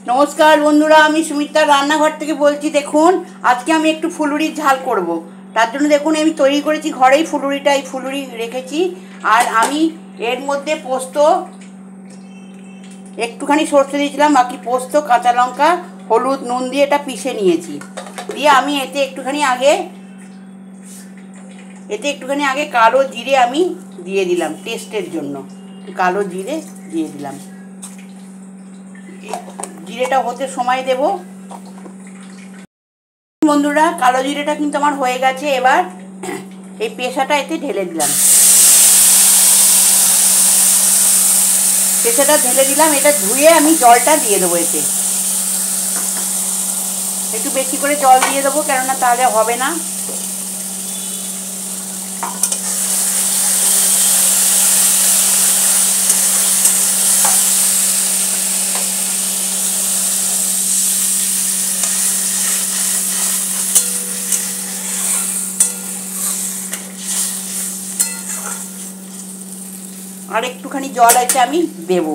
नमस्कार बंधुरा सुमित्रार रान्नाघर থেকে বলছি। দেখুন আজকে আমি একটু ফুলুরির ঝাল করব। তার জন্য দেখুন আমি তৈরি করেছি ঘরেই ফুলুরিটা, এই ফুলুরি রেখেছি। আর আমি এর মধ্যে পোস্ত একটুখানি সরষে দিয়েছিলাম, বাকি পোস্ত কাঁচা লঙ্কা হলুদ নুন দিয়ে এটা পিষে নিয়েছি। দিয়ে আমি এতে একটুখানি আগে কালো জিরে আমি দিয়ে দিলাম টেস্টের জন্য। কালো জিরে দিয়ে দিলাম, জিরেটা হতে সময় দেব। বন্ধুরা কালো জিরেটা কিন্তু আমার হয়ে গেছে। এবার এই পেশাটা এতে ঢেলে দিলাম, এটা ধুয়ে আমি জলটা দিয়ে দেবো। এতে একটু বেশি করে জল দিয়ে দেবো, কেননা তাহলে হবে না। আর একটুখানি জল আছে আমি দেব।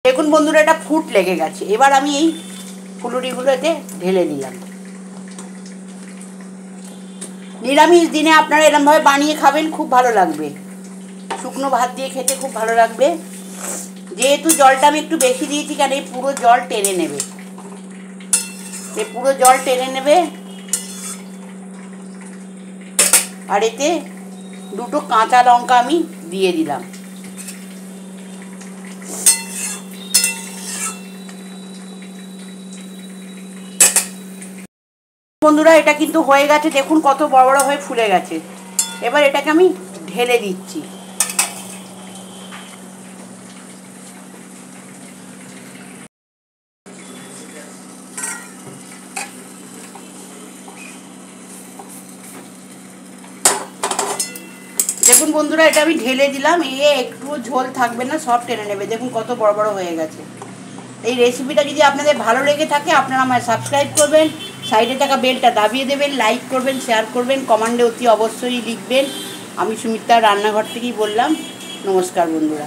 দেখুন বন্ধুরা এটা ফুট লেগে গেছে। এবার আমি এই ফুলুরিগুলো এতে ঢেলে দিলাম। নিরামিষ দিনে আপনারা এরকমভাবে বানিয়ে খাবেন, খুব ভালো লাগবে। শুকনো ভাত দিয়ে খেতে খুব ভালো লাগবে। যেহেতু জলটা আমি একটু বেশি দিয়েছি, কারণ এই পুরো জল টেনে নেবে, আর এতে দুটো কাঁচা লঙ্কা আমি দিয়ে দিলাম। বন্ধুরা এটা কিন্তু হয়ে গেছে, দেখুন কত বড় বড় হয়ে ফুলে গেছে। এবার এটাকে আমি ঢেলে দিচ্ছি। দেখুন বন্ধুরা এটা আমি ঢেলে দিলাম, একটু ঝোল থাকবে না, সব টেনে নেবে। দেখুন কত বড় বড় হয়ে গেছে। এই রেসিপিটা যদি আপনাদের ভালো লেগে থাকে আপনারা আমায় সাবস্ক্রাইব করবেন, সাইডে থাকা বেলটা দাবিয়ে দেবেন, লাইক করবেন, শেয়ার করবেন, কমেন্টে অতি অবশ্যই লিখবেন। আমি সুমিত্রার রান্নাঘর থেকেই বললাম। নমস্কার বন্ধুরা।